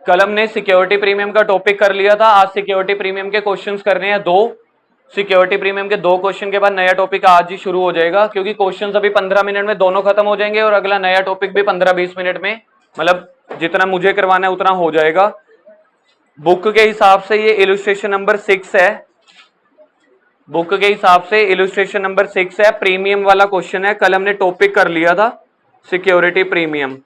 कलम ने security premium का टॉपिक कर लिया था। आज सिक्योरिटी प्रीमियम के क्वेश्चंस करने हैं 2। सिक्योरिटी प्रीमियम के 2 क्वेश्चन के बाद नया टॉपिक आज ही शुरू हो जाएगा, क्योंकि क्वेश्चंस अभी 15 मिनट में दोनों खत्म हो जाएंगे और अगला नया टॉपिक भी 15-20 मिनट में, मतलब जितना मुझे करवाना है उतना हो जाएगा। बुक के हिसाब से ये इलस्ट्रेशन नंबर 6 है। बुक के हिसाब से इलस्ट्रेशन नंबर 6 है, प्रीमियम वाला क्वेश्चन है। कल हमने टॉपिक कर लिया था security premium.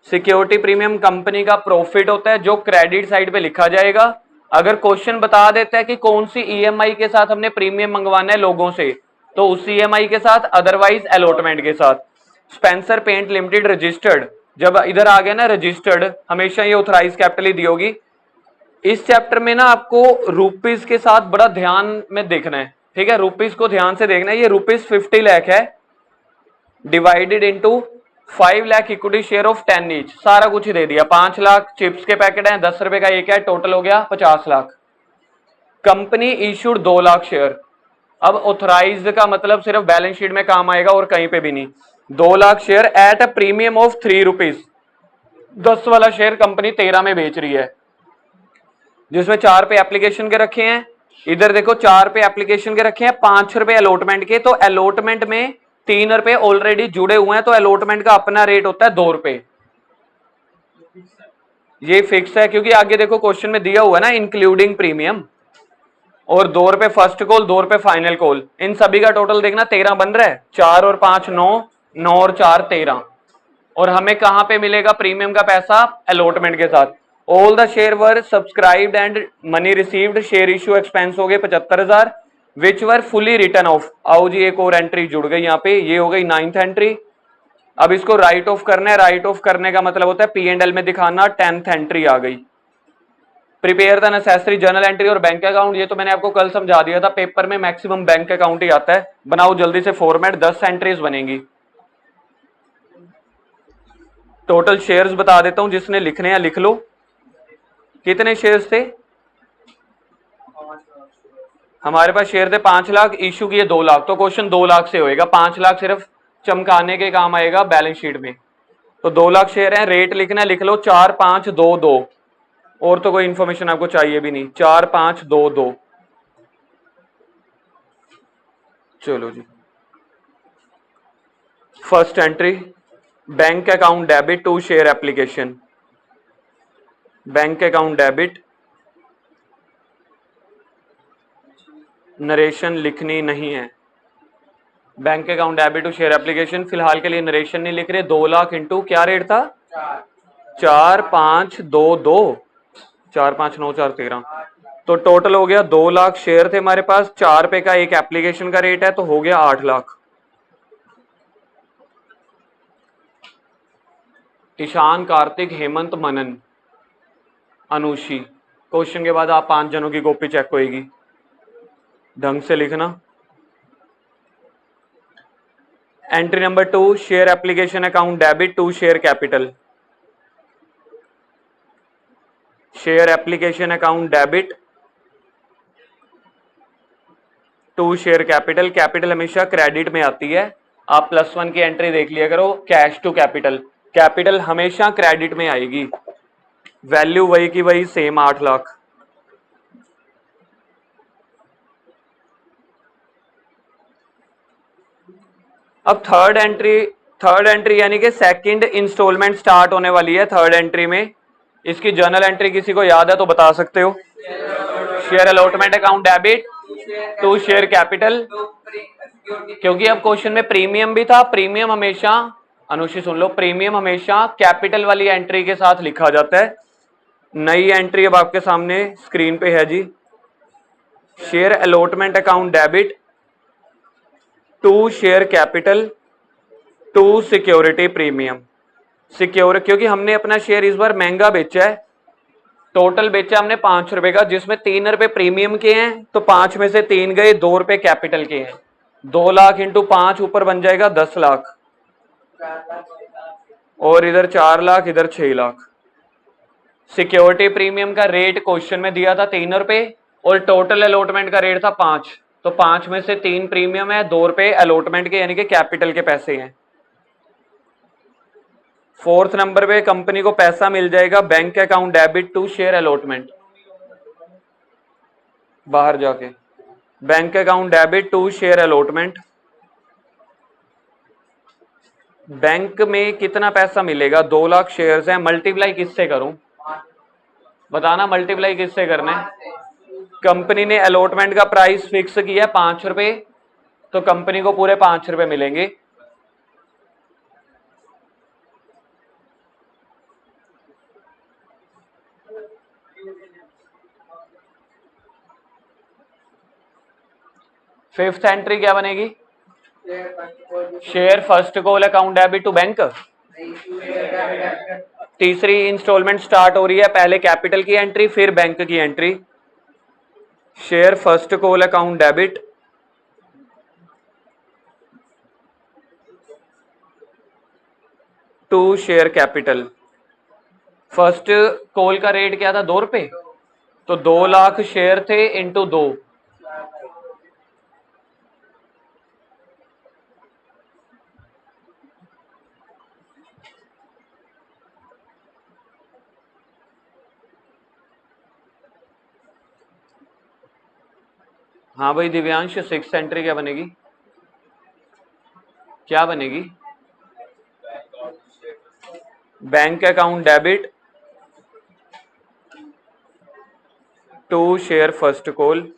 Security premium company का प्रॉफिट होता है जो क्रेडिट साइड पे लिखा जाएगा। अगर क्वेश्चन बता देता है कि कौन सी ईएमआई के साथ हमने प्रीमियम मंगवाना है लोगों से, तो उस ईएमआई के साथ, अदरवाइज अलॉटमेंट के साथ। स्पेंसर पेंट लिमिटेड रजिस्टर्ड, जब इधर आ गया ना रजिस्टर्ड, हमेशा ये ऑथराइज कैपिटल ही दी होगी। इस चैप्टर में ना आपको रुपीस के साथ बड़ा ध्यान में देखना है, ठीक है, रुपीस को ध्यान से देखना है। ये रुपीस 50 लाख है, divided into 5 lakh equity share of 10 each, सारा कुछ ही दे दिया। 5 लाख चिप्स के पैकेट हैं, 10 रुपए का एक है, टोटल हो गया 50 lakh. Company issued 2 lakh share. अब ऑथराइज्ड का मतलब सिर्फ बैलेंस शीट में काम आएगा और कहीं पे भी नहीं। 2 lakh share at a premium of 3 rupees. 10 वाला शेयर कंपनी 13 में बेच रही है, जिसमें 4 पे एप्लीकेशन के रखे हैं। इधर देखो 4 पे एप्लीकेशन के रखे हैं, 5 रुपए अलॉटमेंट के। तो अलॉटमेंट में 3 रुपए ऑलरेडी जुड़े हुए हैं, तो अलॉटमेंट का अपना रेट होता है 2 रुपए। ये फिक्स है, क्योंकि आगे देखो क्वेश्चन में दिया हुआ है ना इंक्लूडिंग प्रीमियम। और 2 रुपए फर्स्ट कॉल, 2 रुपए फाइनल कॉल, इन सभी का टोटल देखना 13 बन रहा है। 4 और 5 9, 9 और 4 13। और हमें कहां पे मिलेगा प्रीमियम का पैसा? अलॉटमेंट के साथ। All the share were subscribed and money received, share issue expense हो गए 75,000, विच वर फुली रिटर्न ऑफ। आओ जी एक और एंट्री जुड़ गई यहाँ पे, ये हो गई 9th एंट्री। अब इसको राइट ऑफ करना है। राइट ऑफ करने का मतलब होता है P&L में दिखाना। 10th एंट्री आ गई। Prepare the necessary journal entry और बैंक अकाउंट, ये तो मैंने आपको कल समझा दिया था, पेपर में मैक्सिमम बैंक अकाउंट ही आता है। बनाओ जल्दी से फॉर्मेट, 10 एंट्रीज बनेंगी। टोटल शेयर्स बता देता हूं, जिसने लिखने हैं लिख लो। कितने शेयर्स थे हमारे पास? शेयर थे 5 लाख, इशू किए 2 लाख, तो क्वेश्चन 2 लाख से होएगा। 5 लाख सिर्फ चमकाने के काम आएगा बैलेंस शीट में। तो 2 लाख शेयर है, रेट लिखना है, लिख लो 4522। और तो कोई इंफॉर्मेशन आपको चाहिए भी नहीं, 4522। चलो जी, first entry bank account debit to share application. Bank account debit, narration लिखनी नहीं है। Bank account debit to share application, फिलहाल के लिए नरेशन नहीं लिख रहे। 2 लाख इंटू क्या रेट था? 4522, 4 5 9 4 13। तो टोटल हो गया 2 लाख शेयर थे हमारे पास। 4 पे का एक एप्लीकेशन का रेट है, तो हो गया 8 लाख। ईशान, कार्तिक, हेमंत, मनन, अनुषी। क्वेश्चन के बाद आप 5 जनों की कॉपी चेक होगी, ढंग से लिखना। Entry number 2, share application account debit to share capital. Share application account debit to share capital. Capital हमेशा क्रेडिट में आती है। आप +1 की एंट्री देख लिया करो, कैश टू कैपिटल। कैपिटल हमेशा क्रेडिट में आएगी। वैल्यू वही की वही सेम 8 लाख। अब थर्ड एंट्री यानी कि सेकंड इंस्टॉलमेंट स्टार्ट होने वाली है थर्ड एंट्री में। इसकी जर्नल एंट्री किसी को याद है तो बता सकते हो। Share allotment account debit to share capital, क्योंकि अब क्वेश्चन में प्रीमियम भी था। प्रीमियम हमेशा, अनुषी सुन लो, प्रीमियम हमेशा कैपिटल वाली एंट्री के साथ लिखा जाता है। नई एंट्री अब आपके सामने स्क्रीन पे है जी। Share allotment account debit to share capital to security premium. Secure, क्योंकि हमने अपना शेयर इस बार महंगा बेचा है। टोटल बेचा हमने 5 रुपए का, जिसमें 3 रुपए प्रीमियम के हैं, तो 5 में से 3 गए, 2 रुपए कैपिटल के हैं। 2 लाख इंटू 5 ऊपर बन जाएगा 10 लाख, और इधर 4 लाख, इधर 6 लाख। सिक्योरिटी प्रीमियम का रेट क्वेश्चन में दिया था 3 रुपए, और टोटल अलॉटमेंट का रेट था 5। तो 5 में से 3 प्रीमियम है, 2 रुपए अलॉटमेंट के यानी कि कैपिटल के पैसे हैं। 4th नंबर पे कंपनी को पैसा मिल जाएगा bank account debit to share allotment, बाहर जाके bank account debit to share allotment. Bank में कितना पैसा मिलेगा, 2 लाख शेयर्स हैं, मल्टीप्लाई किससे करूं, बताना मल्टीप्लाई किससे करना है। कंपनी ने अलॉटमेंट का प्राइस फिक्स किया 5 रुपए, तो कंपनी को पूरे 5 रुपए मिलेंगे। फिफ्थ एंट्री क्या बनेगी, share first call account debit to bank. तीसरी इंस्टॉलमेंट स्टार्ट हो रही है, पहले कैपिटल की एंट्री फिर बैंक की entry. Share first call account debit to share capital. First call का रेट क्या था, 2 रुपए, तो 2 लाख शेयर थे इंटू 2, हाँ भाई दिव्यांश, 6th एंट्री क्या बनेगी, क्या बनेगी, bank account debit to share first call.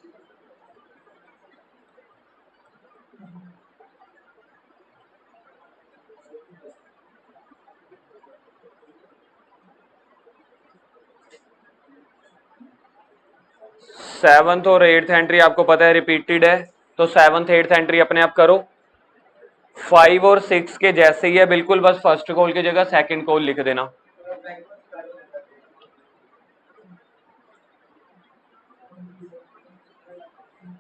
Seventh और 8th एंट्री आपको पता है रिपीटेड है, तो 7th 8th एंट्री अपने आप करो। 5 और 6 के जैसे ही है बिल्कुल, बस फर्स्ट कॉल की जगह सेकंड कॉल लिख देना।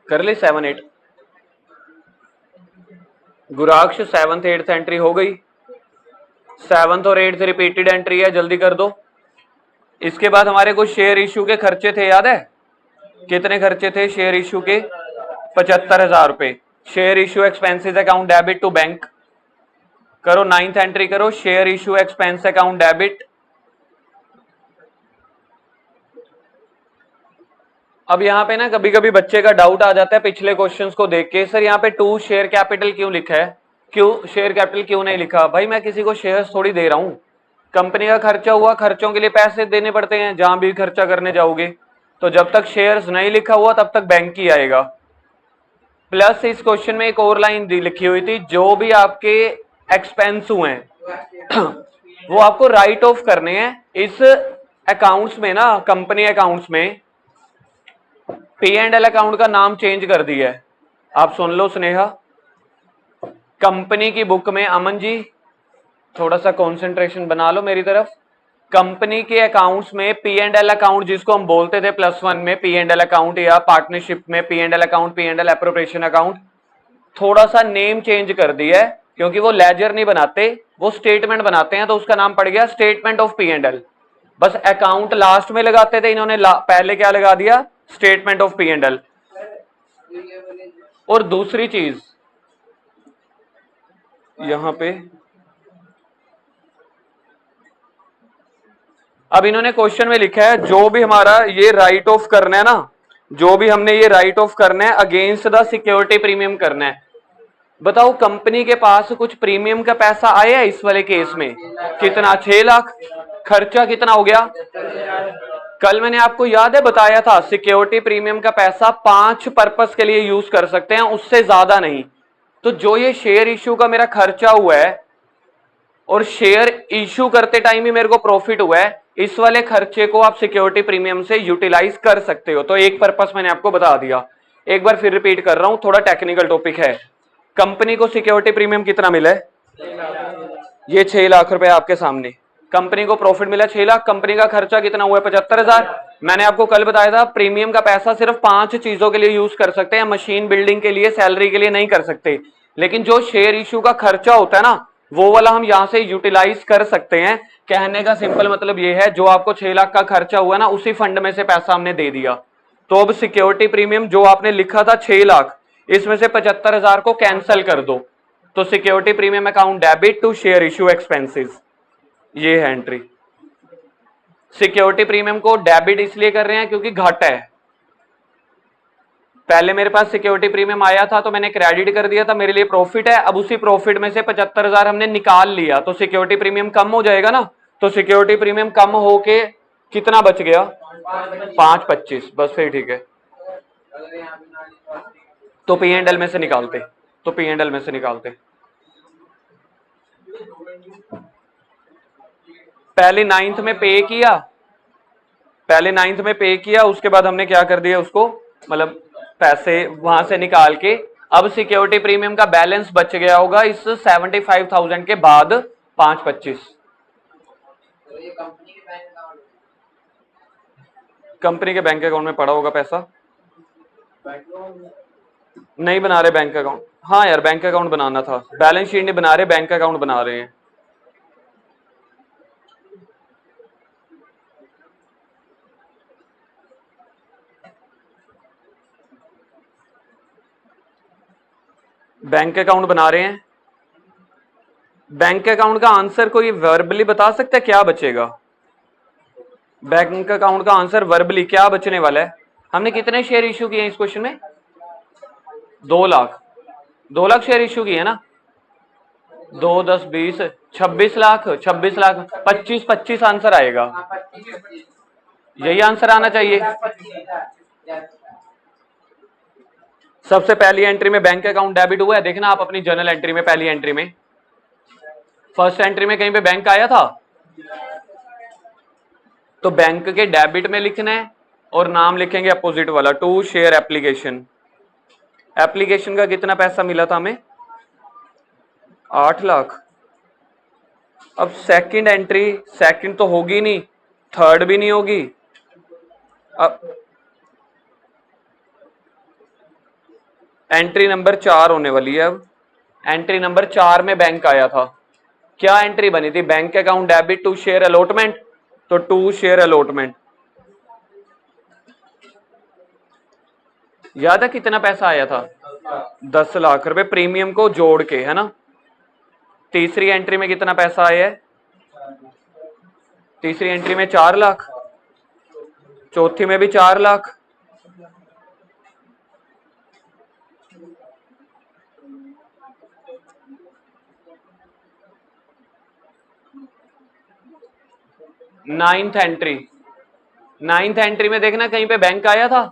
कर ले 7 8, गुराक्ष 7th 8th एंट्री हो गई। 7th और 8th रिपीटेड एंट्री है, जल्दी कर दो। इसके बाद हमारे कुछ शेयर इश्यू के खर्चे थे, याद है कितने खर्चे थे शेयर इश्यू के, 75,000 रुपए। Share issue expenses account debit to bank करो। 9th एंट्री करो, share issue expense account debit. अब यहाँ पे ना कभी कभी बच्चे का डाउट आ जाता है पिछले क्वेश्चंस को देख के, सर यहाँ पे टू शेयर कैपिटल क्यों लिखा है, क्यों शेयर कैपिटल क्यों नहीं लिखा। भाई मैं किसी को शेयर्स थोड़ी दे रहा हूँ, कंपनी का खर्चा हुआ, खर्चों के लिए पैसे देने पड़ते हैं जहां भी खर्चा करने जाओगे, तो जब तक शेयर्स नहीं लिखा हुआ तब तक बैंक ही आएगा। प्लस इस क्वेश्चन में एक और लाइन लिखी हुई थी, जो भी आपके एक्सपेंस हुए हैं वो आपको राइट ऑफ करने हैं। इस अकाउंट्स में ना, कंपनी अकाउंट्स में P&L अकाउंट का नाम चेंज कर दिया है, आप सुन लो स्नेहा। कंपनी की बुक में, अमन जी थोड़ा सा कंसंट्रेशन बना लो मेरी तरफ। कंपनी के अकाउंट्स में P&L अकाउंट, जिसको हम बोलते थे +1 में P&L अकाउंट, या पार्टनरशिप में P&L account, P&L appropriation account, थोड़ा सा नेम चेंज कर दिया है, क्योंकि वो लेजर नहीं बनाते, वो स्टेटमेंट बनाते हैं, तो उसका नाम पड़ गया स्टेटमेंट ऑफ P&L। बस अकाउंट लास्ट में लगाते थे, इन्होंने पहले क्या लगा दिया, स्टेटमेंट ऑफ P&L। और दूसरी चीज यहां पे, अब इन्होंने क्वेश्चन में लिखा है जो भी हमारा ये राइट ऑफ करना है ना, जो भी हमने ये राइट ऑफ करना है अगेंस्ट द सिक्योरिटी प्रीमियम करना है। बताओ कंपनी के पास कुछ प्रीमियम का पैसा आया है इस वाले केस में, कितना, 6 लाख। खर्चा कितना हो गया, कल मैंने आपको याद है बताया था, सिक्योरिटी प्रीमियम का पैसा 5 पर्पस के लिए यूज कर सकते हैं, उससे ज्यादा नहीं। तो जो ये शेयर इश्यू का मेरा खर्चा हुआ है और शेयर इश्यू करते टाइम ही मेरे को प्रॉफिट हुआ है, इस वाले खर्चे को आप सिक्योरिटी प्रीमियम से यूटिलाइज कर सकते हो। तो एक पर्पस मैंने आपको बता दिया, एक बार फिर रिपीट कर रहा हूं, थोड़ा टेक्निकल टॉपिक है। कंपनी को सिक्योरिटी प्रीमियम कितना मिला है, ये 6 लाख रुपए आपके सामने। कंपनी को प्रॉफिट मिला 6 लाख, कंपनी का खर्चा कितना हुआ है, 75,000। मैंने आपको कल बताया था प्रीमियम का पैसा सिर्फ 5 चीजों के लिए यूज कर सकते हैं, मशीन बिल्डिंग के लिए, सैलरी के लिए नहीं कर सकते। लेकिन जो शेयर इश्यू का खर्चा होता है ना, वो वाला हम यहां से यूटिलाइज कर सकते हैं। कहने का सिंपल मतलब ये है, जो आपको 6 लाख का खर्चा हुआ ना, उसी फंड में से पैसा हमने दे दिया। तो अब सिक्योरिटी प्रीमियम जो आपने लिखा था 6 लाख, इसमें से 75,000 को कैंसिल कर दो, तो security premium account debit to share issue expenses. ये है एंट्री। सिक्योरिटी प्रीमियम को डेबिट इसलिए कर रहे हैं क्योंकि घाटा है। पहले मेरे पास सिक्योरिटी प्रीमियम आया था तो मैंने क्रेडिट कर दिया था, मेरे लिए प्रॉफिट है। अब उसी प्रॉफिट में से 75,000 हमने निकाल लिया तो सिक्योरिटी प्रीमियम कम हो जाएगा ना। तो सिक्योरिटी प्रीमियम कम होके कितना बच गया? 525। बस फिर ठीक है। तो पी एंड एल में से निकालते, तो पी एंड एल में से निकालते। पहले 9th में पे किया, पहले 9th में पे किया, उसके बाद हमने क्या कर दिया उसको, मतलब पैसे वहां से निकाल के। अब सिक्योरिटी प्रीमियम का बैलेंस बच गया होगा इस 75,000 के बाद 525। कंपनी के बैंक अकाउंट में पड़ा होगा पैसा। नहीं बना रहे बैंक अकाउंट? हाँ यार बैंक अकाउंट बनाना था, बैलेंस शीट नहीं बना रहे, बैंक अकाउंट बना रहे हैं। बैंक अकाउंट बना रहे हैं। बैंक अकाउंट का आंसर कोई वर्बली बता सकता है क्या बचेगा? बैंक अकाउंट का आंसर वर्बली क्या बचने वाला है? हमने कितने शेयर इश्यू किए हैं इस क्वेश्चन में? 2 लाख। 2 लाख शेयर इश्यू किए ना। 2 10 20 26 लाख, 26 लाख 25 आंसर आएगा। यही आंसर आना चाहिए। सबसे पहली एंट्री में बैंक अकाउंट डेबिट हुआ है, देखना आप अपनी जर्नल एंट्री में। पहली एंट्री में, फर्स्ट एंट्री में कहीं पे बैंक आया था तो बैंक के डेबिट में लिखना है और नाम लिखेंगे अपोजिट वाला, टू शेयर एप्लीकेशन। एप्लीकेशन का कितना पैसा मिला था हमें? 8 लाख। अब सेकंड एंट्री, सेकंड तो होगी नहीं, थर्ड भी नहीं होगी। अब एंट्री नंबर 4 होने वाली है। अब एंट्री नंबर 4 में बैंक आया था, क्या एंट्री बनी थी? Bank account debit to share allotment, तो टू शेयर अलॉटमेंट। याद है कितना पैसा आया था? 10 लाख रुपए प्रीमियम को जोड़ के, है ना। तीसरी एंट्री में कितना पैसा आया है? तीसरी एंट्री में 4 लाख, चौथी में भी 4 lakh. Ninth entry, ninth entry में देखना कहीं पे बैंक आया था।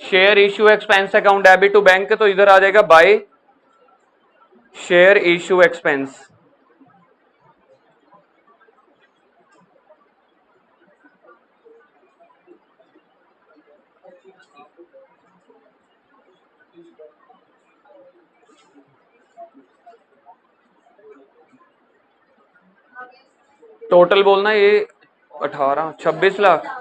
Share issue expense account debit to bank, तो इधर आ जाएगा by share issue expense. Total बोलना ये 18 26 लाख।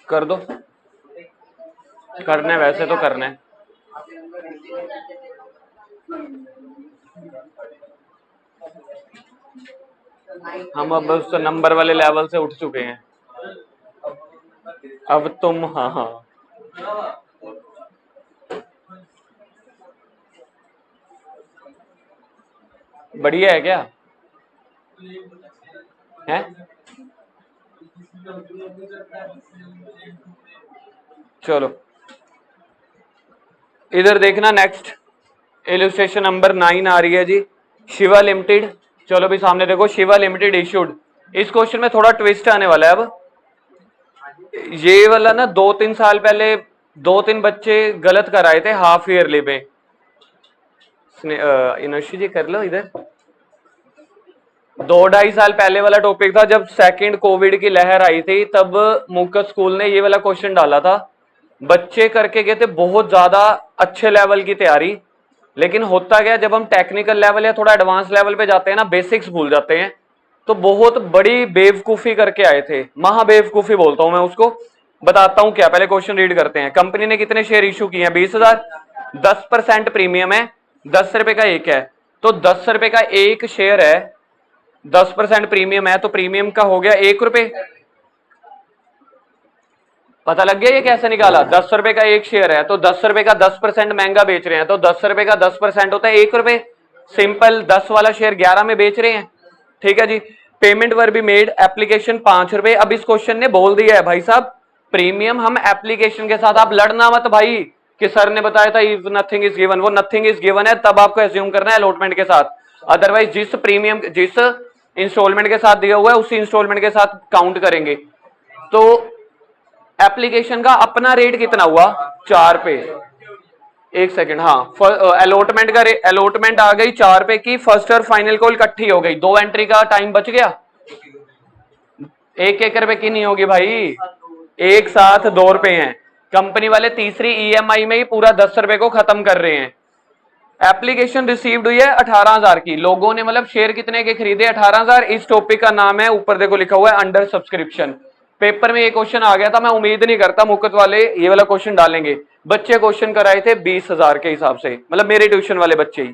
कर दो, करना है वैसे तो करना है। हम अब उस नंबर वाले लेवल से उठ चुके हैं। अब तुम, हाँ हाँ बढ़िया है क्या है? चलो इधर देखना, नेक्स्ट इलस्ट्रेशन नंबर 9 आ रही है जी, शिवा लिमिटेड। चलो भी सामने देखो, शिवा लिमिटेड इश्यूड। इस क्वेश्चन में थोड़ा ट्विस्ट आने वाला है। अब ये वाला ना 2-3 साल पहले 2-3 बच्चे गलत कराए थे हाफ ईयरली में। इनोशी जी कर लो इधर। 2-2.5 साल पहले वाला टॉपिक था, जब सेकंड कोविड की लहर आई थी, तब मुकत स्कूल ने ये वाला क्वेश्चन डाला था। बच्चे करके गए थे बहुत ज्यादा अच्छे लेवल की तैयारी, लेकिन होता क्या, जब हम टेक्निकल लेवल या थोड़ा एडवांस लेवल पे जाते हैं ना, बेसिक्स भूल जाते हैं। तो बहुत बड़ी बेवकूफी करके आए थे, महाबेवकूफी बोलता हूं मैं उसको। बताता हूं क्या, पहले क्वेश्चन रीड करते हैं। कंपनी ने कितने शेयर इशू किए हैं? 20,000। 10% प्रीमियम है, 10 रुपए का एक है, तो 10 रुपए का एक शेयर है, 10% प्रीमियम है, तो प्रीमियम का हो गया 1 रुपए। पता लग गया ये कैसे निकाला? 10 रुपए का एक शेयर है, तो 10 रुपए का 10% महंगा बेच रहे हैं, तो 10 रुपए का 10% होता है 1 रुपए। सिंपल, 10 वाला शेयर 11 में बेच रहे हैं। ठीक है जी। Payment were be made, application 5 रुपए। अब इस क्वेश्चन ने बोल दिया है भाई साहब प्रीमियम हम एप्लीकेशन के साथ, आप लड़ना मत भाई कि सर ने बताया था इफ नथिंग इज गिवन, वो नथिंग इज गिवन है, तब आपको एज्यूम करना है अलॉटमेंट के साथ। अदरवाइज जिस प्रीमियम, जिस इंस्टॉलमेंट के साथ दिया हुआ है उसी इंस्टॉलमेंट के साथ काउंट करेंगे। तो एप्लीकेशन का अपना रेट कितना हुआ? 4 पे। एक सेकंड, हाँ, अलॉटमेंट का अलॉटमेंट आ गई 4 पे की, फर्स्ट और फाइनल कॉल इकट्ठी हो गई, 2 एंट्री का टाइम बच गया। 1-1 रुपए की नहीं होगी भाई, एक साथ 2 रुपए हैं। कंपनी वाले तीसरी ईएमआई में ही पूरा 10 रुपए को खत्म कर रहे हैं। एप्लीकेशन रिसीव्ड हुई है 18,000 की, लोगों ने मतलब शेयर कितने के खरीदे? 18,000। इस टॉपिक का नाम है, ऊपर देखो लिखा हुआ है अंडर सब्सक्रिप्शन। पेपर में ये क्वेश्चन आ गया था, मैं उम्मीद नहीं करता मुकत वाले ये वाला क्वेश्चन डालेंगे। बच्चे क्वेश्चन कराए थे 20,000 के हिसाब से, मतलब मेरे ट्यूशन वाले बच्चे ही।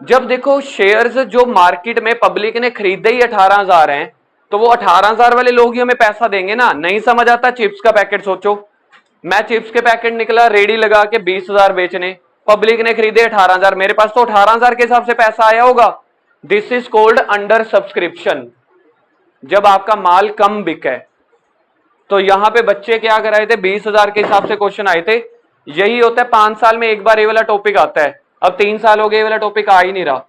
जब देखो शेयर्स जो मार्केट में पब्लिक ने खरीदे ही 18,000 हैं, तो वो 18,000 वाले लोग ही हमें पैसा देंगे ना। नहीं समझ आता? चिप्स का पैकेट सोचो, मैं चिप्स के पैकेट निकला रेडी लगा के 20,000 बेचने, पब्लिक ने खरीदे 18,000, मेरे पास तो 18,000 के हिसाब से पैसा आया होगा। This is called under subscription, जब आपका माल कम बिके। तो यहां पे बच्चे क्या कराए थे? 20,000 के हिसाब से क्वेश्चन आए थे। यही होता है 5 साल में एक बार ये वाला टॉपिक आता है। अब 3 साल हो गए ये वाला टॉपिक आ ही नहीं रहा।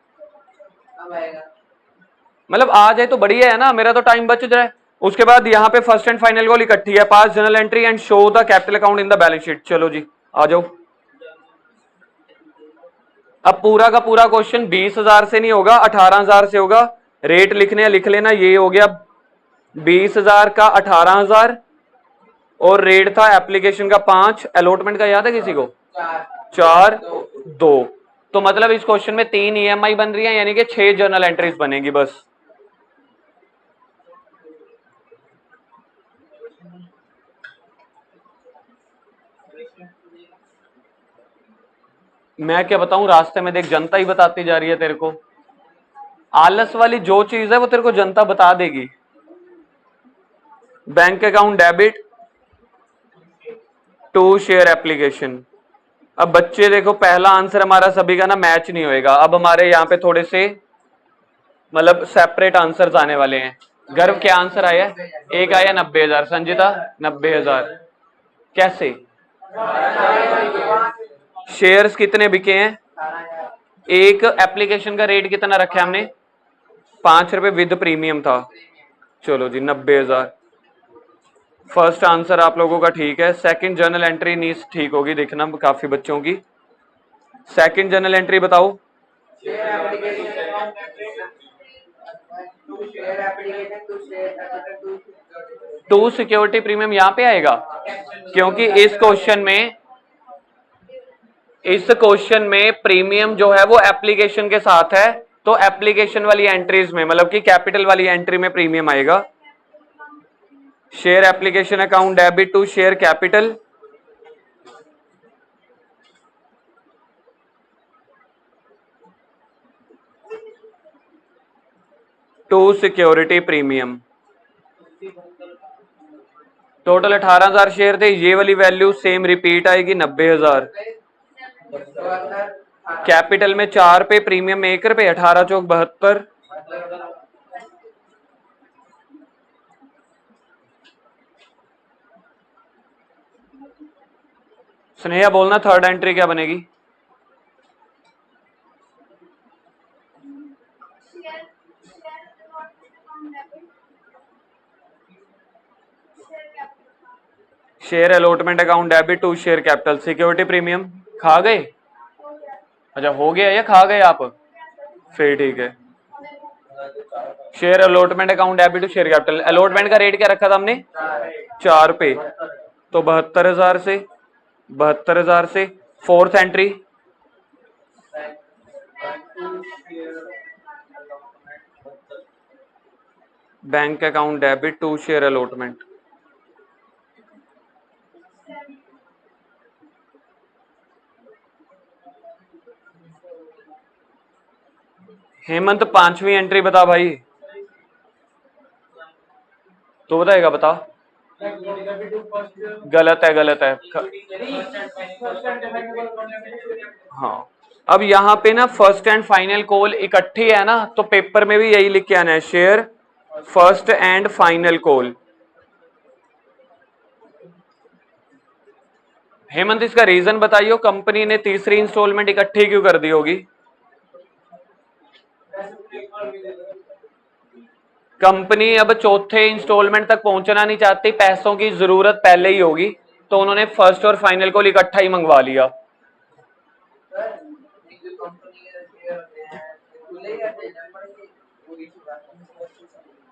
मतलब आ जाए तो बढ़िया है ना, मेरा तो टाइम बच जाए। उसके बाद यहाँ पे फर्स्ट एंड फाइनल कॉल इकट्ठी है, पास journal entry and show the capital account in the balance sheet. चलो जी आ जाओ। अब पूरा का पूरा क्वेश्चन 20,000 से नहीं होगा, 18,000 से होगा। रेट लिखने लिख लेना, ये हो गया 20,000 का 18,000, और रेट था एप्लीकेशन का 5, अलॉटमेंट का याद है किसी को? 4 2। तो मतलब इस क्वेश्चन में 3 ईएमआई बन रही है, यानी कि 6 जर्नल एंट्रीज बनेगी बस। मैं क्या बताऊं, रास्ते में देख जनता ही बताती जा रही है तेरे को। आलस वाली जो चीज है वो तेरे को जनता बता देगी। Bank account debit to share application. अब बच्चे देखो, पहला आंसर हमारा सभी का ना मैच नहीं होएगा। अब हमारे यहाँ पे थोड़े से मतलब सेपरेट आंसर्स आने वाले हैं। गर्व क्या आंसर आया? एक आया 90,000। संजिता 90,000 कैसे? शेयर्स कितने बिके हैं? एक एप्लीकेशन का रेट कितना रखा है हमने? 5 रुपए विद प्रीमियम था। चलो जी 90,000। फर्स्ट आंसर आप लोगों का ठीक है। सेकंड जर्नल एंट्री नहीं ठीक होगी, देखना काफी बच्चों की। सेकंड जर्नल एंट्री बताओ। टू सिक्योरिटी प्रीमियम यहाँ पे आएगा, क्योंकि इस क्वेश्चन में प्रीमियम जो है वो एप्लीकेशन के साथ है, तो एप्लीकेशन वाली एंट्रीज में मतलब कि कैपिटल वाली एंट्री में प्रीमियम आएगा। Share application account debit to share capital. To security premium. Total 18,000 share थे, ये वाली वैल्यू सेम रिपीट आएगी 90,000। कैपिटल में 4 पे, प्रीमियम में 1 रुपए, 18 चौक 72। स्नेहा बोलना थर्ड एंट्री क्या बनेगी? Share allotment account debit to share capital. Security premium खा गए? अच्छा हो गया या खा गए आप? फिर ठीक है। Share allotment account debit to share capital. Allotment का रेट क्या रखा था हमने? 4 पे, तो 72,000 से 72,000 से fourth entry. Bank account debit to share allotment. Hemant 5वीं एंट्री बता भाई, तो बताएगा, बता। गलत है, गलत है। हाँ, अब यहाँ पे ना फर्स्ट एंड फाइनल कॉल इकट्ठी है ना, तो पेपर में भी यही लिख के आना है, share first and final call. Hemant इसका रीजन बताइयो, कंपनी ने तीसरी इंस्टॉलमेंट इकट्ठी क्यों कर दी होगी? कंपनी अब चौथे इंस्टॉलमेंट तक पहुंचना नहीं चाहती, पैसों की जरूरत पहले ही होगी, तो उन्होंने फर्स्ट और फाइनल को इकट्ठा ही मंगवा लिया।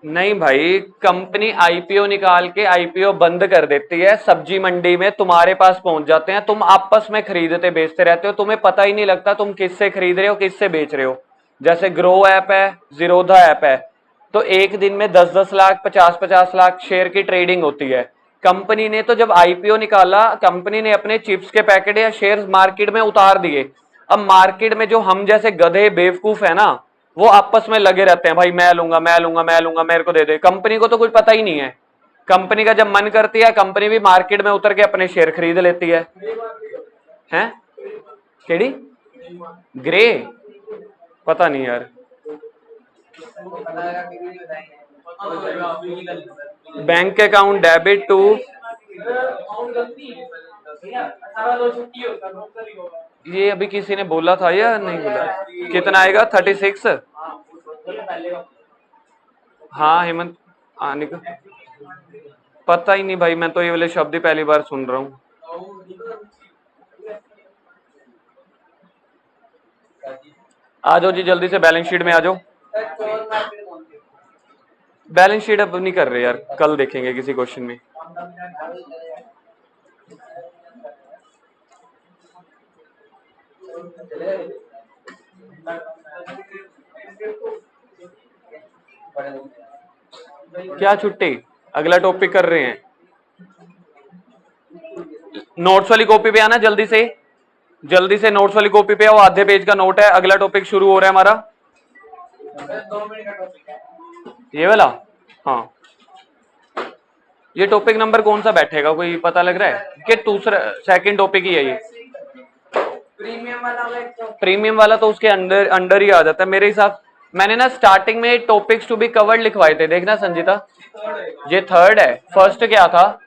नहीं भाई, कंपनी आईपीओ निकाल के आईपीओ बंद कर देती है, सब्जी मंडी में तुम्हारे पास पहुंच जाते हैं, तुम आपस में खरीदते बेचते रहते हो, तुम्हें पता ही नहीं लगता तुम किससे खरीद रहे हो किससे बेच रहे हो। जैसे ग्रो ऐप है, जीरोधा ऐप है, तो एक दिन में 10-10 लाख 50-50 लाख शेयर की ट्रेडिंग होती है। कंपनी ने तो जब आईपीओ निकाला, कंपनी ने अपने चिप्स के पैकेट या शेयर मार्केट में उतार दिए। अब मार्केट में जो हम जैसे गधे बेवकूफ है ना, वो आपस में लगे रहते हैं, भाई मैं लूंगा मैं लूंगा मैं लूंगा, मेरे को दे दे। कंपनी को तो कुछ पता ही नहीं है। कंपनी का जब मन करती है, कंपनी भी मार्केट में उतर के अपने शेयर खरीद लेती है। हैं? केड़ी? ग्रे? पता नहीं यार। बैंक अकाउंट डेबिट टू, ये अभी किसी ने बोला था या नहीं बोला? कितना आएगा? 36। हाँ हेमंत, आने का पता ही नहीं भाई, मैं तो ये वाले शब्द ही पहली बार सुन रहा हूँ। आ जाओ जी जल्दी से, बैलेंस शीट में आ जाओ। बैलेंस शीट अब नहीं कर रहे यार, कल देखेंगे किसी क्वेश्चन में। क्या छुट्टी? अगला टॉपिक कर रहे हैं। नोट्स वाली कॉपी पे आना जल्दी से, जल्दी से नोट्स वाली कॉपी पे आओ, आधे पेज का नोट है, अगला टॉपिक शुरू हो रहा है हमारा। ये वाला? हाँ, ये टॉपिक नंबर कौन सा बैठेगा, कोई पता लग रहा है कि दूसरा सेकंड टॉपिक ही है ये? प्रीमियम वाला तो उसके अंडर ही आ जाता है मेरे हिसाब। मैंने ना स्टार्टिंग में टॉपिक्स टू बी कवर्ड लिखवाए थे, देखना संजीता, ये थर्ड है। फर्स्ट क्या था?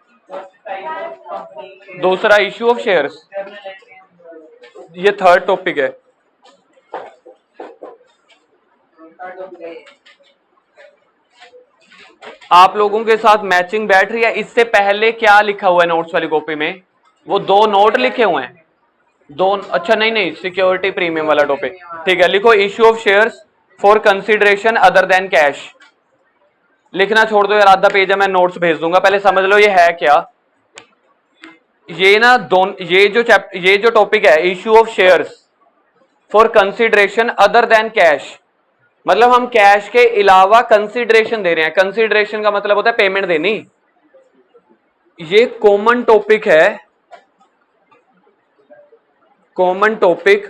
दूसरा इश्यू ऑफ शेयर्स, ये थर्ड टॉपिक है। आप लोगों के साथ मैचिंग बैठ रही है? इससे पहले क्या लिखा हुआ है नोट्स वाली कॉपी में? वो दो नोट लिखे हुए हैं, दो। अच्छा नहीं नहीं, सिक्योरिटी प्रीमियम वाला टॉपिक, ठीक है। लिखो issue of shares for consideration other than cash. लिखना छोड़ दो यार, आधा पेज है, मैं नोट्स भेज दूंगा, पहले समझ लो ये है क्या। ये ना ये जो टॉपिक है, issue of shares for consideration other than cash, मतलब हम कैश के अलावा कंसिडरेशन दे रहे हैं। कंसिडरेशन का मतलब होता है पेमेंट देनी। ये कॉमन टॉपिक है, कॉमन टॉपिक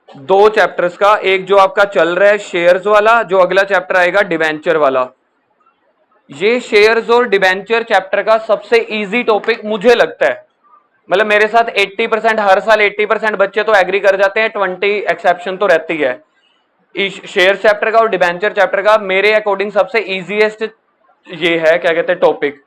दो चैप्टर्स का, एक जो आपका चल रहा है शेयर्स वाला, जो अगला चैप्टर आएगा डिबेंचर वाला। ये शेयर्स और डिबेंचर चैप्टर का सबसे इजी टॉपिक मुझे लगता है, मतलब मेरे साथ 80% हर साल 80% बच्चे तो एग्री कर जाते हैं, 20 एक्सेप्शन तो रहती है। शेयर चैप्टर का और डिबेंचर चैप्टर का मेरे अकॉर्डिंग सबसे इजीएस्ट ये है, क्या कहते हैं, टॉपिक।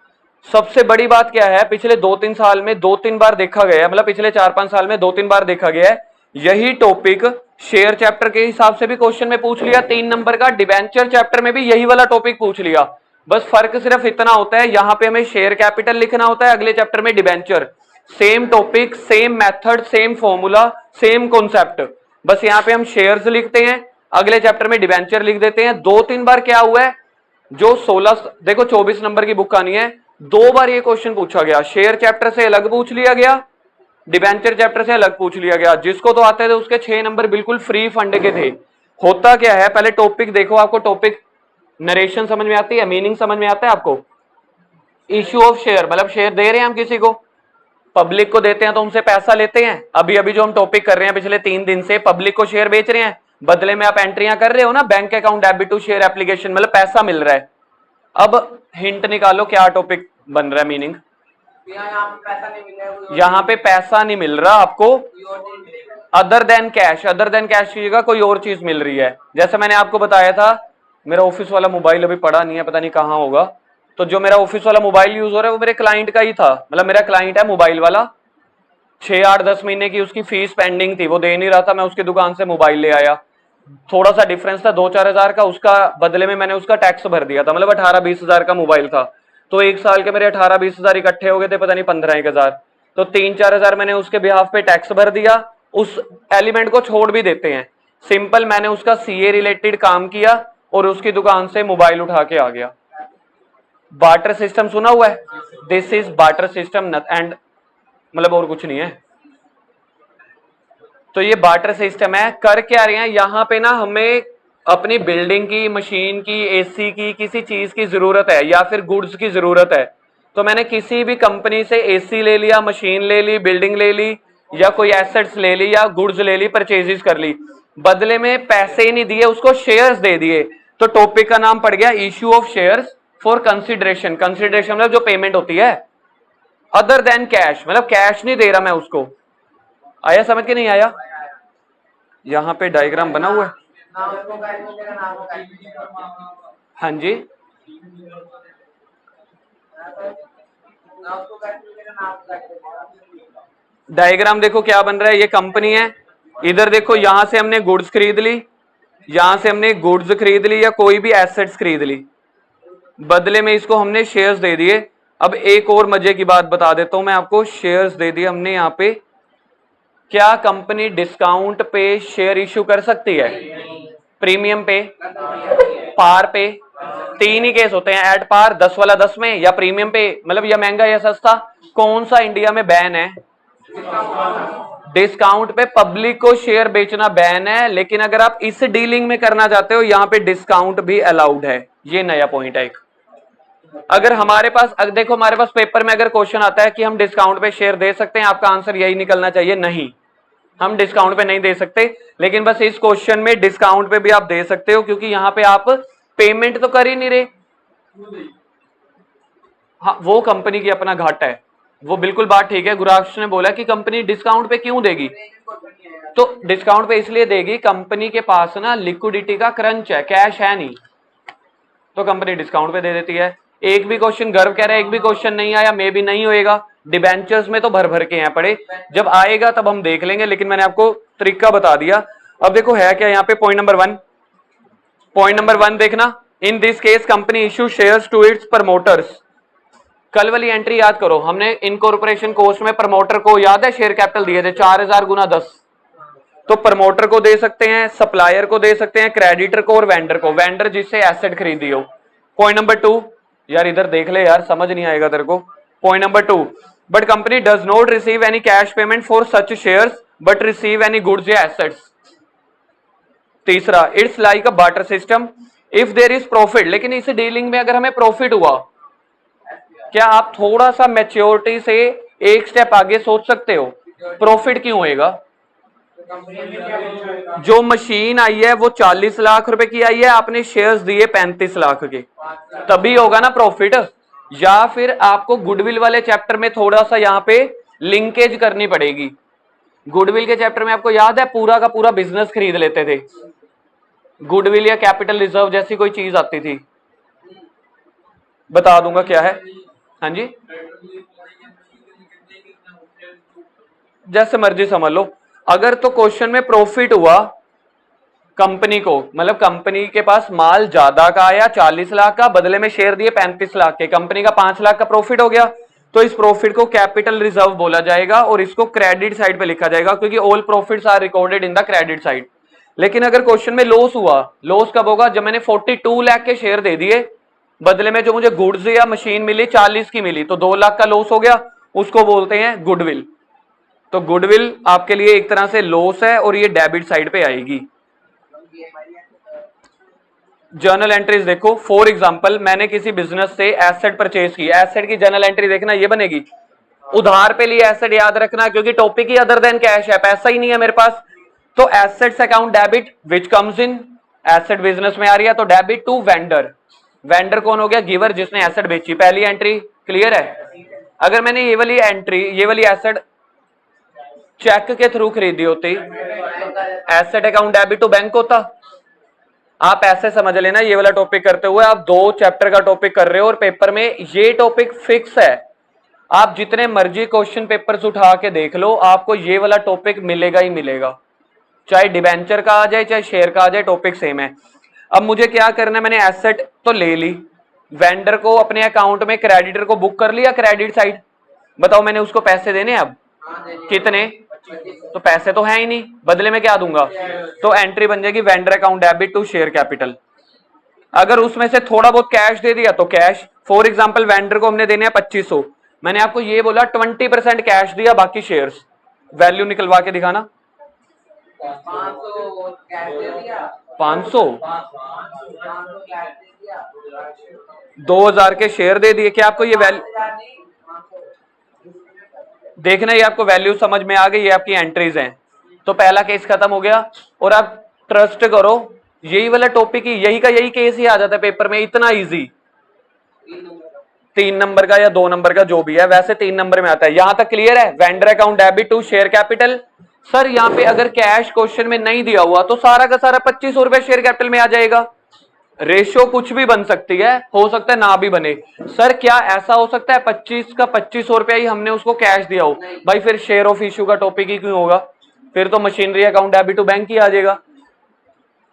सबसे बड़ी बात क्या है, पिछले 2-3 साल में 2-3 बार देखा गया है, मतलब पिछले 4-5 साल में 2-3 बार देखा गया है, यही टॉपिक शेयर चैप्टर के हिसाब से भी क्वेश्चन में पूछ लिया 3 नंबर का, डिबेंचर चैप्टर में भी यही वाला टॉपिक पूछ लिया। बस फर्क सिर्फ इतना होता है, यहां पे हमें शेयर कैपिटल लिखना होता है, अगले चैप्टर में debenture. Same topic, same method, same formula, same concept, बस यहाँ पे हम शेयर्स लिखते हैं, अगले चैप्टर में डिबेंचर लिख देते हैं। 2-3 बार क्या हुआ है, जो 16 देखो 24 नंबर की बुक आनी है, 2 बार ये क्वेश्चन पूछा गया, शेयर चैप्टर से अलग पूछ लिया गया, डिबेंचर चैप्टर से अलग पूछ लिया गया। जिसको तो आते थे उसके 6 नंबर बिल्कुल फ्री फंड के थे। होता क्या है, पहले टॉपिक देखो, आपको टॉपिक नरेशन समझ में आती है, मीनिंग समझ में आता है आपको? इश्यू ऑफ शेयर मतलब शेयर दे रहे हैं हम किसी को, पब्लिक को देते हैं तो उनसे पैसा लेते हैं। अभी अभी जो हम टॉपिक कर रहे हैं पिछले 3 दिन से, पब्लिक को शेयर बेच रहे हैं, बदले में आप एंट्रियां कर रहे हो ना bank account debit to share application, मतलब पैसा मिल रहा है। अब हिंट निकालो क्या टॉपिक बन रहा है, मीनिंग? यहाँ पे पैसा नहीं मिल रहा आपको, other than cash, other than cash की जगह कोई और चीज मिल रही है। जैसे मैंने आपको बताया था, मेरा ऑफिस वाला मोबाइल अभी पड़ा नहीं है, पता नहीं कहाँ होगा, तो जो मेरा ऑफिस वाला मोबाइल यूज हो रहा है वो मेरे क्लाइंट का ही था, मतलब मेरा क्लाइंट है मोबाइल वाला, 6-8-10 महीने की उसकी फीस पेंडिंग थी, वो दे नहीं रहा था, मैं उसकी दुकान से मोबाइल ले आया, थोड़ा सा डिफरेंस था 2-4 हजार का, उसका बदले में मैंने उसका टैक्स भर दिया था, मतलब 18-20 हजार का मोबाइल था, तो 1 साल के मेरे 18-20 हजार इकट्ठे हो गए थे, पता नहीं 15-1 हजार, तो 3-4 हजार मैंने उसके बिहाफ पे टैक्स भर दिया। उस एलिमेंट को छोड़ भी देते हैं, सिंपल मैंने उसका सीए रिलेटेड काम किया और उसकी दुकान से मोबाइल उठा के आ गया। बार्टर सिस्टम सुना हुआ है? This is barter system and मतलब और कुछ नहीं है। तो ये बार्टर सिस्टम है। कर क्या रहे हैं यहाँ पे ना, हमें अपनी बिल्डिंग की, मशीन की, एसी की, किसी चीज की जरूरत है या फिर गुड्स की जरूरत है, तो मैंने किसी भी कंपनी से एसी ले लिया, मशीन ले ली, बिल्डिंग ले ली, या कोई एसेट्स ले ली या गुड्स ले ली, परचेजेस कर ली, बदले में पैसे नहीं दिए, उसको शेयर्स दे दिए, तो टॉपिक का नाम पड़ गया issue of shares for consideration. Consideration मतलब जो पेमेंट होती है, अदर देन कैश मतलब कैश नहीं दे रहा मैं उसको। आया समझ के नहीं आया? यहाँ पे डायग्राम बना हुआ है, हाँ जी, डायग्राम देखो क्या बन रहा है, ये कंपनी है, इधर देखो यहां से हमने गुड्स खरीद ली, यहां से हमने गुड्स खरीद ली या कोई भी एसेट्स खरीद ली, बदले में इसको हमने शेयर्स दे दिए। अब एक और मजे की बात बता देता हूं मैं आपको, शेयर्स दे दिए हमने यहाँ पे, क्या कंपनी डिस्काउंट पे शेयर इश्यू कर सकती है? प्रीमियम पे, पार पे, 3 ही केस होते हैं, एट पार 10 वाला 10 में, या प्रीमियम पे मतलब या महंगा या सस्ता। कौन सा इंडिया में बैन है? डिस्काउंट पे पब्लिक को शेयर बेचना बैन है, लेकिन अगर आप इस डीलिंग में करना चाहते हो यहाँ पे डिस्काउंट भी अलाउड है। ये नया पॉइंट है एक। अगर हमारे पास देखो, हमारे पास पेपर में अगर क्वेश्चन आता है कि हम डिस्काउंट पे शेयर दे सकते हैं, आपका आंसर यही निकलना चाहिए, नहीं हम डिस्काउंट पे नहीं दे सकते। लेकिन बस इस क्वेश्चन में डिस्काउंट पे भी आप दे सकते हो, क्योंकि यहाँ पे आप पेमेंट तो कर ही नहीं रहे। हाँ, वो कंपनी की अपना घाटा है, वो बिल्कुल बात ठीक है। गुराक्ष ने बोला कि कंपनी डिस्काउंट पे क्यों देगी, तो डिस्काउंट पे इसलिए देगी, कंपनी के पास ना लिक्विडिटी का क्रंच है, कैश है नहीं, तो कंपनी डिस्काउंट पे दे देती है। एक भी क्वेश्चन, गर्व कह रहा है एक भी क्वेश्चन नहीं आया, मे भी नहीं होएगा, डिबेंचर्स में तो भर भर के हैं पड़े, जब आएगा तब हम देख लेंगे, लेकिन मैंने आपको तरीका बता दिया। अब देखो है क्या यहाँ पे, पॉइंट नंबर 1 देखना, in this case company issue shares to its promoters. कल वाली एंट्री याद करो, हमने इनकॉर्पोरेशन कोर्स में प्रमोटर को याद है शेयर कैपिटल दिए थे 4000 गुना 10, तो प्रमोटर को दे सकते हैं, सप्लायर को दे सकते हैं, क्रेडिटर को और वेंडर को, वेंडर जिससे एसेट खरीदी हो। पॉइंट नंबर 2, यार इधर देख ले यार, समझ नहीं आएगा तेरे को। Point number 2, but company does not receive any cash payment for such shares but receive any goods या एसेट्स। तीसरा, it's like a barter system if there is profit, लेकिन इस डीलिंग में अगर हमें प्रॉफिट हुआ, क्या आप थोड़ा सा मैच्योरिटी से एक स्टेप आगे सोच सकते हो? प्रॉफिट क्यों होएगा? जो मशीन आई है वो 40 लाख रुपए की आई है, आपने शेयर्स दिए 35 लाख के, तभी होगा ना प्रॉफिट। या फिर आपको गुडविल वाले चैप्टर में थोड़ा सा यहाँ पे लिंकेज करनी पड़ेगी। गुडविल के चैप्टर में आपको याद है पूरा का पूरा बिजनेस खरीद लेते थे, गुडविल या कैपिटल रिजर्व जैसी कोई चीज आती थी, बता दूंगा क्या है। हाँ जी, जैसे मर्जी समझ लो। अगर तो क्वेश्चन में प्रॉफिट हुआ कंपनी को, मतलब कंपनी के पास माल ज्यादा का आया 40 लाख का, बदले में शेयर दिए 35 लाख के, कंपनी का 5 लाख का प्रॉफिट हो गया, तो इस प्रॉफिट को कैपिटल रिजर्व बोला जाएगा और इसको क्रेडिट साइड पे लिखा जाएगा, क्योंकि all profits are recorded in the credit side. लेकिन अगर क्वेश्चन में लॉस हुआ, लॉस कब होगा? जब मैंने 42 लाख के शेयर दे दिए, बदले में जो मुझे गुड्स या मशीन मिली 40 की मिली, तो 2 लाख का लॉस हो गया, उसको बोलते हैं गुडविल। तो गुडविल आपके लिए एक तरह से लॉस है और ये डेबिट साइड पे आएगी। जर्नल एंट्रीज देखो, फॉर एग्जांपल मैंने किसी बिजनेस से एसेट परचेज की, एसेट की जर्नल एंट्री देखना ये बनेगी। उधार पे लिए एसेट याद रखना, क्योंकि टॉपिक ही अदर देन कैश है, पैसा ही नहीं है मेरे पास। तो assets account debit which comes in, asset business में आ रही है तो डेबिट टू वेंडर। वेंडर कौन हो गया? गिवर, जिसने एसेट बेची। पहली एंट्री क्लियर है। अगर मैंने ये वाली एंट्री, ये वाली एसेट चेक के थ्रू खरीदी होती, asset account debit to bank होता। आप ऐसे समझ लेना, ये वाला टॉपिक करते हुए आप 2 चैप्टर का टॉपिक कर रहे हो और पेपर में ये टॉपिक फिक्स है। आप जितने मर्जी क्वेश्चन पेपर्स उठा के देख लो, आपको ये वाला टॉपिक मिलेगा ही मिलेगा, चाहे डिबेंचर का आ जाए चाहे शेयर का आ जाए, टॉपिक सेम है। अब मुझे क्या करना है, मैंने एसेट तो ले ली, वेंडर को अपने अकाउंट में, क्रेडिटर को बुक कर लिया क्रेडिट साइड। बताओ मैंने उसको पैसे देने, अब कितने? तो पैसे तो है ही नहीं, बदले में क्या दूंगा? तो एंट्री बन जाएगी vendor account debit to share capital. अगर उसमें से थोड़ा बहुत कैश दे दिया तो कैश। फॉर एग्जांपल वेंडर को हमने देने हैं 2500, मैंने आपको ये बोला 20% कैश दिया, बाकी शेयर्स। वैल्यू निकलवा के दिखाना। 500 2000 के शेयर दे दिए। क्या आपको ये वैल्यू देखना, ये आपको वैल्यू समझ में आ गई? ये आपकी एंट्रीज हैं। तो पहला केस खत्म हो गया। और आप ट्रस्ट करो, यही वाला टॉपिक ही, यही का यही केस ही आ जाता है पेपर में, इतना इजी। 3 नंबर का या 2 नंबर का जो भी है, वैसे 3 नंबर में आता है। यहां तक क्लियर है? Vendor account debit to share capital. Sir यहाँ पे अगर कैश क्वेश्चन में नहीं दिया हुआ तो सारा का सारा 2500 रुपए शेयर कैपिटल में आ जाएगा। रेशियो कुछ भी बन सकती है, हो सकता है ना भी बने। सर क्या ऐसा हो सकता है 25 का 2500 रुपया ही हमने उसको कैश दिया हो? भाई फिर शेयर ऑफ इश्यू का टॉपिक ही क्यों होगा? फिर तो machinery account debit to bank ही आ जाएगा।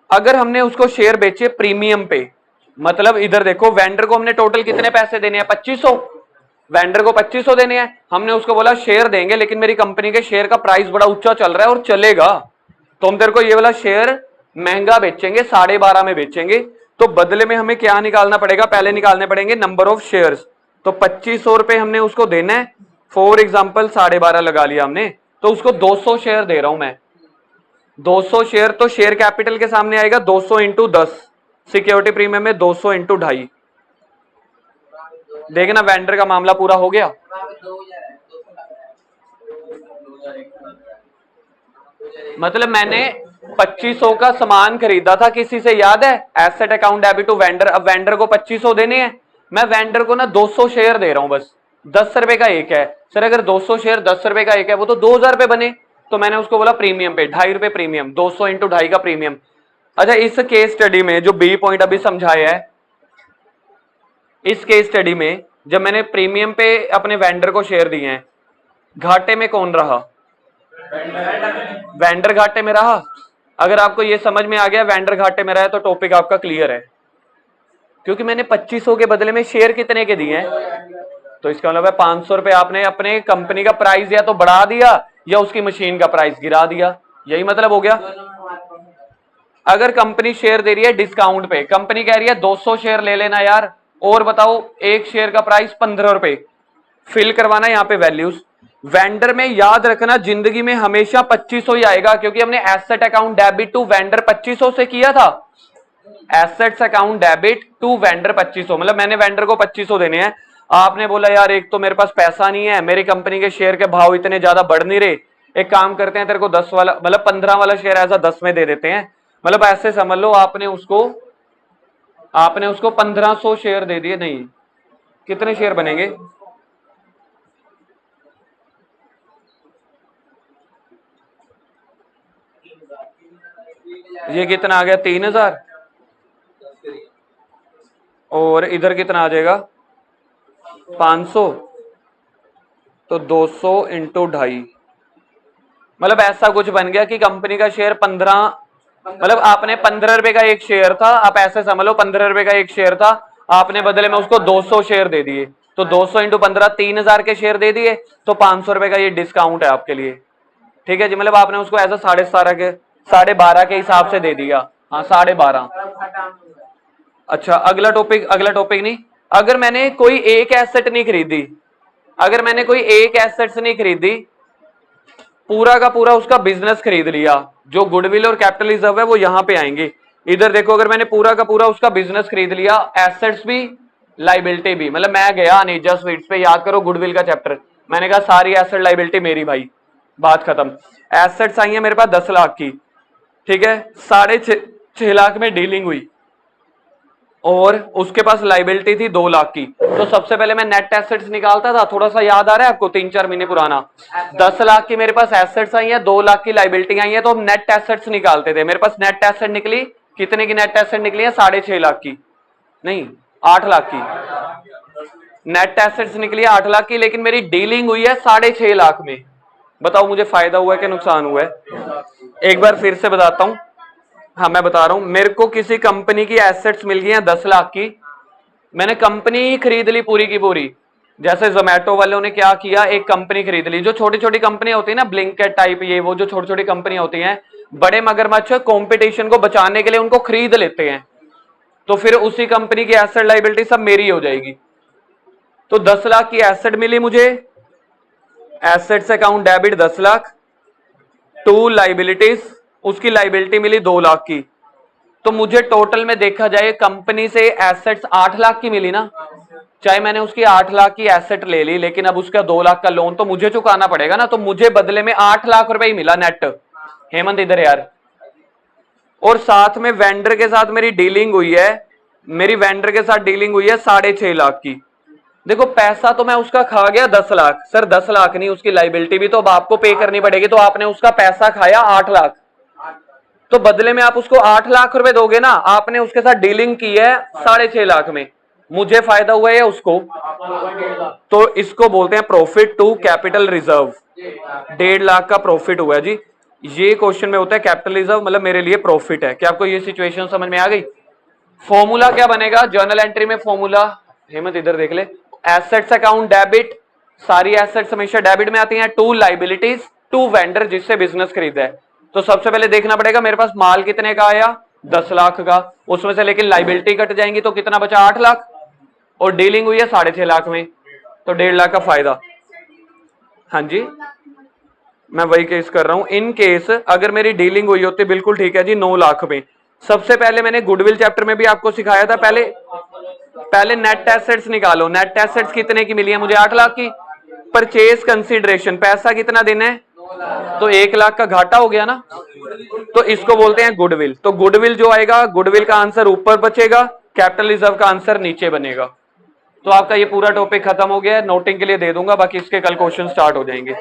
अगर हमने उसको शेयर बेचे प्रीमियम पे, मतलब इधर देखो, वेंडर को हमने टोटल कितने पैसे देने हैं? 2500। वेंडर को 2500 देने हैं, हमने उसको बोला शेयर देंगे, लेकिन मेरी कंपनी के शेयर का प्राइस बड़ा ऊंचा चल रहा है और चलेगा, तो हम तेरे को ये वाला शेयर महंगा बेचेंगे, 12.5 में बेचेंगे। तो बदले में हमें क्या निकालना पड़ेगा? पहले निकालने पड़ेंगे नंबर ऑफ शेयर्स। तो 2500 रुपए हमने उसको देना है। फॉर एग्जाम्पल 12.5 लगा लिया हमने, तो उसको 200 शेयर दे रहा हूं मैं। 200 शेयर, तो शेयर कैपिटल के सामने आएगा 200 इंटू 10, सिक्योरिटी प्रीमियम में 200 इंटू 2.5। देखना वेंडर का मामला पूरा हो गया। मतलब मैंने 2500 का सामान खरीदा था किसी से, याद है? Asset account debit to vendor. अब वेंडर को 2500 देने हैं, मैं वेंडर को ना 200 शेयर दे रहा हूं, बस 10 रुपए का एक है। सर अगर 200 शेयर 10 रुपए का एक है, वो तो 2000 रुपए बने। तो मैंने उसको बोला प्रीमियम पे 2.5 रुपए प्रीमियम, 200 इंटू 2.5 का प्रीमियम। अच्छा, इस केस स्टडी में जो बी पॉइंट अभी समझाया है, इस केस स्टडी में जब मैंने प्रीमियम पे अपने वेंडर को शेयर दिए हैं, घाटे में कौन रहा? वेंडर घाटे में रहा। अगर आपको ये समझ में आ गया वेंडर घाटे में रहा है, तो टॉपिक आपका क्लियर है, क्योंकि मैंने 2500 के बदले में शेयर कितने के दिए हैं? तो इसका मतलब है 500 रुपए आपने अपने कंपनी का प्राइस या तो बढ़ा दिया या उसकी मशीन का प्राइस गिरा दिया, यही मतलब हो गया। अगर कंपनी शेयर दे रही है डिस्काउंट पे, कंपनी कह रही है 200 शेयर ले लेना यार, और बताओ एक शेयर का प्राइस 15 रुपए, फिल करवाना यहाँ पे वैल्यूज। वेंडर में याद रखना जिंदगी में हमेशा 2500 ही आएगा, क्योंकि हमने asset account debit to vendor 2500 से किया था। Assets account debit to vendor 2500, मतलब मैंने वेंडर को 2500 देने हैं। आपने बोला यार एक तो मेरे पास पैसा नहीं है, मेरी कंपनी के शेयर के भाव इतने ज्यादा बढ़ नहीं रहे, एक काम करते हैं तेरे को 10 वाला, मतलब 15 वाला शेयर ऐसा 10 में दे देते हैं। मतलब ऐसे समझ लो आपने उसको 1500 शेयर दे दिए। नहीं, कितने शेयर बनेंगे? ये कितना आ गया? 3000। और इधर कितना आ जाएगा? 500। तो 200 इंटू 2.5, मतलब ऐसा कुछ बन गया कि कंपनी का शेयर 15, मतलब आपने 15 रुपए का एक शेयर था, आप ऐसे समझ लो 15 रुपए का एक शेयर था, आपने बदले में उसको 200 शेयर दे दिए, तो 200 इंटू 15 3000 के शेयर दे दिए, तो 500 रुपए का ये डिस्काउंट है आपके लिए। ठीक है जी, मतलब आपने उसको ऐसा 12.5 के हिसाब से दे दिया। हाँ 12.5। अच्छा अगला टॉपिक नहीं, अगर मैंने कोई एक एसेट नहीं खरीदी, अगर मैंने कोई एक एसेट्स नहीं खरीदी, पूरा का पूरा उसका बिजनेस खरीद लिया, जो गुडविल और कैपिटल रिजर्व है वो यहां पे आएंगे। इधर देखो, अगर मैंने पूरा का पूरा उसका बिजनेस खरीद लिया, एसेट्स भी लाइबिलिटी भी, मतलब मैं गया अनेजा स्वीट्स पे, याद करो गुडविल का चैप्टर, मैंने कहा सारी एसेट लाइबिलिटी मेरी भाई, बात खत्म। एसेट्स आई है मेरे पास 10 लाख की, ठीक है, 6.5 लाख में डीलिंग हुई, और उसके पास लाइबिलिटी थी 2 लाख की। तो सबसे पहले मैं नेट एसेट्स निकालता था, थोड़ा सा याद आ रहा है आपको, 3-4 महीने पुराना। 10 लाख की मेरे पास एसेट्स आई है, 2 लाख की लाइबिलिटी आई है, तो हम नेट एसेट्स निकालते थे। मेरे पास नेट एसेट निकली, कितने की नेट एसेट निकली है? 6.5 लाख की, नहीं 8 लाख की नेट एसेट्स निकली है, 8 लाख की, लेकिन मेरी डीलिंग हुई है 6.5 लाख में। बताओ मुझे फायदा हुआ है कि नुकसान हुआ है? एक बार फिर से बताता हूं, हाँ मैं बता रहा हूं, मेरे को किसी कंपनी की एसेट्स मिल गई हैं 10 लाख की, मैंने कंपनी ही खरीद ली पूरी की पूरी। जैसे जोमेटो वालों ने क्या किया, एक कंपनी खरीद ली, जो छोटी छोटी कंपनी होती है ना, ब्लिंकिट टाइप, ये वो जो छोटी छोटी कंपनी होती हैं, बड़े मगरमच्छ कंपटीशन को बचाने के लिए उनको खरीद लेते हैं, तो फिर उसी कंपनी की एसेट लाइबिलिटी सब मेरी हो जाएगी। तो 10 लाख की एसेट मिली मुझे, assets account debit 10 lakh, to liabilities, उसकी लाइबिलिटी मिली 2 लाख की, तो मुझे टोटल में देखा जाए कंपनी से एसेट्स 8 लाख की मिली ना। चाहे मैंने उसकी 8 लाख की एसेट ले ली, लेकिन अब उसका 2 लाख का लोन तो मुझे चुकाना पड़ेगा ना, तो मुझे बदले में 8 लाख रुपए ही मिला नेट। हेमंत इधर यार, और साथ में वेंडर के साथ मेरी डीलिंग हुई है, मेरी वेंडर के साथ डीलिंग हुई है 6.5 लाख की। देखो पैसा तो मैं उसका खा गया 10 लाख, सर 10 लाख नहीं, उसकी लाइबिलिटी भी तो अब आपको पे करनी पड़ेगी, तो आपने उसका पैसा खाया 8 लाख, तो बदले में आप उसको 8 लाख रुपए दोगे ना, आपने उसके साथ डीलिंग की है 6.5 लाख में, मुझे फायदा हुआ है उसको, तो इसको बोलते हैं profit to capital reserve. 1.5 lakh का प्रॉफिट हुआ है जी, ये क्वेश्चन में होता है कैपिटल रिजर्व, मतलब मेरे लिए प्रॉफिट है। क्या आपको ये सिचुएशन समझ में आ गई? फॉर्मूला क्या बनेगा जर्नल एंट्री में? फॉर्मूला हेमंत इधर देख ले, एसेट्स अकाउंट डेबिट, सारी एसेट्स हमेशा डेबिट में आती हैं, टू लाइबिलिटीज, टू वेंडर जिससे बिजनेस खरीदा है। तो सबसे पहले देखना पड़ेगा मेरे पास माल कितने का आया, 10 लाख का, उसमें से लेकिन लाइबिलिटी कट जाएंगी, तो कितना बचा? 8 लाख, और डीलिंग हुई है 6.5 लाख में, तो 1.5 लाख का फायदा। हाँ जी, मैं वही केस कर रहा हूं। इन केस अगर मेरी डीलिंग हुई होती, बिल्कुल ठीक है जी, 9 लाख में। सबसे पहले मैंने गुडविल चैप्टर में भी आपको सिखाया था, पहले नेट एसेट्स निकालो। नेट एसेट्स कितने की मिली है मुझे? 8 लाख की। परचेज कंसीडरेशन, पैसा कितना देना है? तो 1 लाख का घाटा हो गया ना, तो इसको बोलते हैं गुडविल। तो गुडविल जो आएगा, गुडविल का आंसर ऊपर बचेगा, कैपिटल रिजर्व का आंसर नीचे बनेगा। तो आपका ये पूरा टॉपिक खत्म हो गया है, नोटिंग के लिए दे दूंगा, बाकी इसके कल क्वेश्चन स्टार्ट हो जाएंगे।